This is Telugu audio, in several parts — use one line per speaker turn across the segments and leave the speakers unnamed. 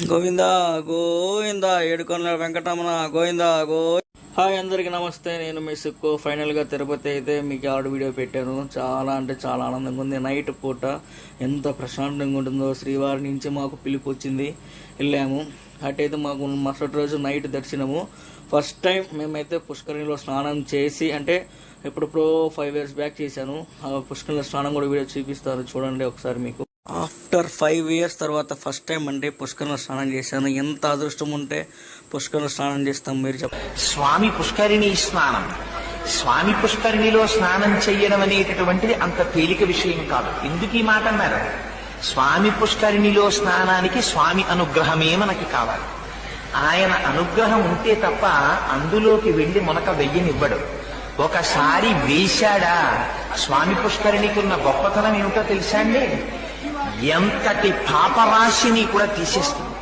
గోవింద గోవింద ఏడుకొండల వెంకటరమణ గోవింద హాయ్ అందరికీ నమస్తే. నేను మీ సుక్కు. ఫైనల్గా తిరుపతి అయితే మీకు ఆల్రెడీ వీడియో పెట్టాను. చాలా అంటే చాలా ఆనందంగా ఉంది. నైట్ పూట ఎంత ప్రశాంతంగా ఉంటుందో. శ్రీవారి నుంచి మాకు పిలుపు వచ్చింది, వెళ్ళాము. అటైతే మాకు మరుసటి రోజు నైట్ దర్శనము. ఫస్ట్ టైం మేమైతే పుష్కరిణిలో స్నానం చేసి, అంటే ఎప్పుడెప్పుడో 5 years బ్యాక్ చేశాను. ఆ పుష్కరిణిలో స్నానం కూడా వీడియో చూపిస్తారు, చూడండి ఒకసారి. మీకు ఆఫ్టర్ 5 years తర్వాత ఫస్ట్ టైం అంటే పుష్కరిణిలో స్నానం చేశాను. ఎంత అదృష్టం ఉంటే పుష్కరిణిలో స్నానం చేస్తాం మీరు చెప్పండి.
స్వామి పుష్కరిణి స్నానం, స్వామి పుష్కరిణిలో స్నానం చెయ్యడం అనేటటువంటిది అంత తేలిక విషయం కాదు. ఎందుకు ఈ మాట అన్నారు? స్వామి పుష్కరిణిలో స్నానానికి స్వామి అనుగ్రహమే మనకి కావాలి. ఆయన అనుగ్రహం ఉంటే తప్ప అందులోకి వెళ్లి మునక వెయ్యనివ్వడు. ఒకసారి వేశాడా, స్వామి పుష్కరిణికి ఉన్న గొప్పతనం ఏమిటో తెలుసా అండి? ఎంతటి పాపరాశిని కూడా తీసేస్తుంది.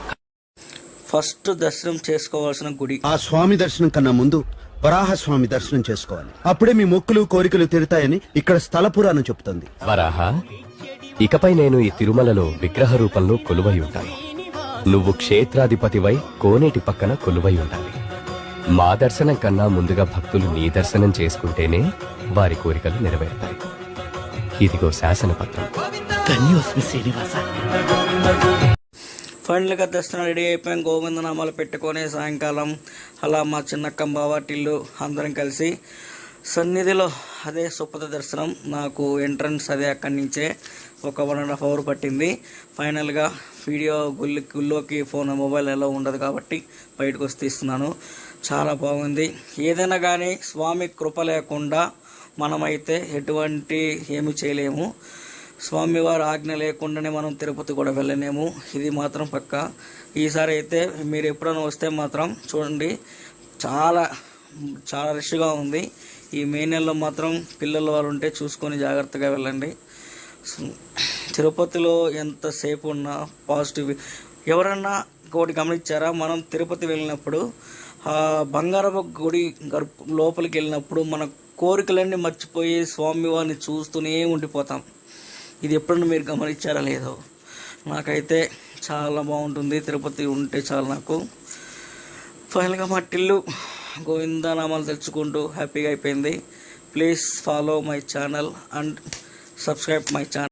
ఫస్ట్ దర్శనం చేసుకోవాల్సిన గుడి.
ఆ స్వామి దర్శనం కన్నా ముందు వరాహ స్వామి దర్శనం చేసుకోవాలి. అప్పుడే మీ మొక్కులు కోరికలు తీరుతాయని ఇక్కడ స్థల పురాణం చెబుతుంది.
వరాహ, ఇకపై నేను ఈ తిరుమలలో విగ్రహ రూపంలో కొలువై ఉంటాను. నువ్వు క్షేత్రాధిపతివై కోనేటి పక్కన కొలువై ఉండాలి. మా దర్శనం కన్నా ముందుగా భక్తులు నీ దర్శనం చేసుకుంటేనే వారి కోరికలు నెరవేరుతాయి. ఇదిగో శాసనపత్రం.
ధన్యోస్మి శ్రీనివాస.
ఫైనల్గా దర్శనం రెడీ అయిపోయాం. గోవిందనామాలు పెట్టుకొని సాయంకాలం అలా మా చిన్నక్క బావాటిల్లు అందరం కలిసి సన్నిధిలో అదే సుపథ దర్శనం. నాకు ఎంట్రన్స్ అదే అక్కడి నుంచే ఒక 1.5 hour పట్టింది. ఫైనల్గా వీడియో గుళ్ళోకి మొబైల్ ఎలా ఉండదు కాబట్టి బయటకు వస్తే తీస్తున్నాను. చాలా బాగుంది. ఏదైనా కానీ స్వామి కృప లేకుండా మనమైతే ఎటువంటి ఏమి చేయలేము. స్వామివారి ఆజ్ఞ లేకుండానే మనం తిరుపతి కూడా వెళ్ళలేము. ఇది మాత్రం పక్కా. ఈసారి అయితే మీరు ఎప్పుడైనా వస్తే మాత్రం చూడండి, చాలా చాలా రష్గా ఉంది. ఈ మే నెలలో మాత్రం పిల్లల వాళ్ళు ఉంటే చూసుకొని జాగ్రత్తగా వెళ్ళండి. తిరుపతిలో ఎంతసేపు ఉన్నా పాజిటివ్. ఎవరన్నా ఒకటి గమనించారా? మనం తిరుపతి వెళ్ళినప్పుడు బంగారపు గుడి లోపలికి వెళ్ళినప్పుడు మన కోరికలన్నీ మర్చిపోయి స్వామివారిని చూస్తూనే ఉండిపోతాం. ఇది ఎప్పుడన్నా మీరు గమనించారా లేదో? నాకైతే చాలా బాగుంటుంది తిరుపతి ఉంటే చాలా. నాకు ఫైనల్గా మా టిల్లు గోవిందనామాలు తెచ్చుకుంటూ హ్యాపీగా అయిపోయింది. Please follow my channel and subscribe my channel.